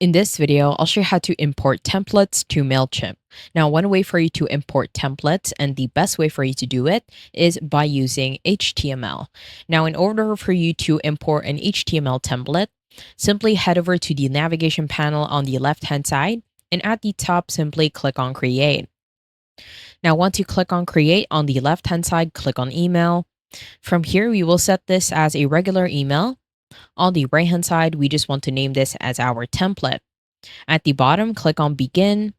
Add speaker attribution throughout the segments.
Speaker 1: In this video, I'll show you how to import templates to Mailchimp. Now, one way for you to import templates, and the best way for you to do it, is by using HTML. Now, in order for you to import an HTML template, simply head over to the navigation panel on the left-hand side, and at the top, simply click on Create. Now, once you click on Create on the left-hand side, click on Email. From here, we will set this as a regular email. On the right-hand side, we just want to name this as our template. At the bottom, click on Begin.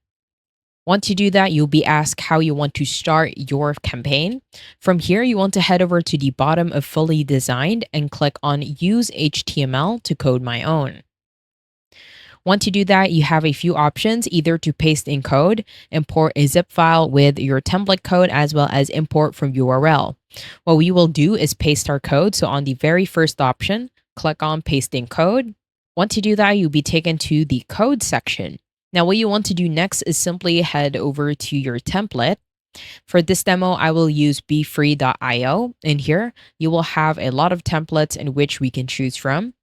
Speaker 1: Once you do that, you'll be asked how you want to start your campaign. From here, you want to head over to the bottom of Fully Designed and click on Use HTML to code my own. Once you do that, you have a few options, either to paste in code, import a zip file with your template code, as well as import from URL. What we will do is paste our code. So on the very first option, click on Paste in Code. Once you do that, you'll be taken to the code section. Now, what you want to do next is simply head over to your template. For this demo, I will use befree.io. In here, you will have a lot of templates in which we can choose from.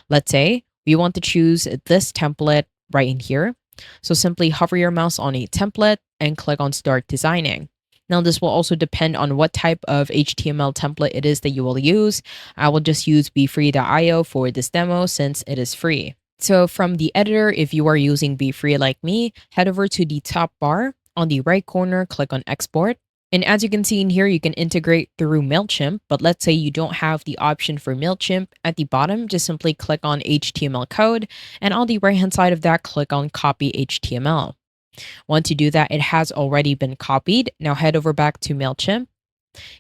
Speaker 1: Let's say we want to choose this template right in here. So simply hover your mouse on a template and click on Start Designing. Now, this will also depend on what type of HTML template it is that you will use. I will just use befree.io for this demo since it is free. So from the editor, if you are using Befree like me, head over to the top bar. On the right corner, click on Export. And as you can see in here, you can integrate through Mailchimp, but let's say you don't have the option for Mailchimp. At the bottom, just simply click on HTML code, and on the right-hand side of that, click on Copy HTML. Once you do that, it has already been copied. Now head over back to Mailchimp.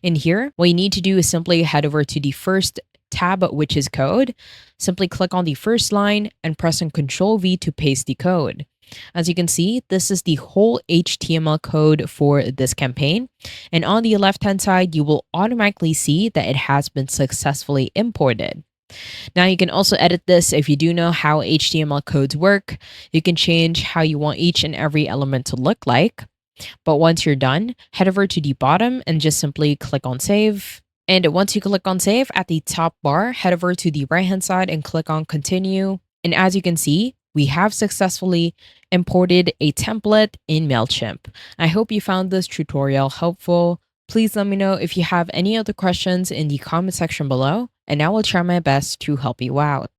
Speaker 1: In here, what you need to do is simply head over to the first tab, which is code. Simply click on the first line and press on Ctrl V to paste the code. As you can see, this is the whole HTML code for this campaign. And on the left-hand side, you will automatically see that it has been successfully imported. Now you can also edit this if you do know how HTML codes work. You can change how you want each and every element to look like. But once you're done, head over to the bottom and just simply click on Save. And once you click on Save, at the top bar, head over to the right-hand side and click on Continue. And as you can see, we have successfully imported a template in Mailchimp. I hope you found this tutorial helpful. Please let me know if you have any other questions in the comment section below, and I will try my best to help you out.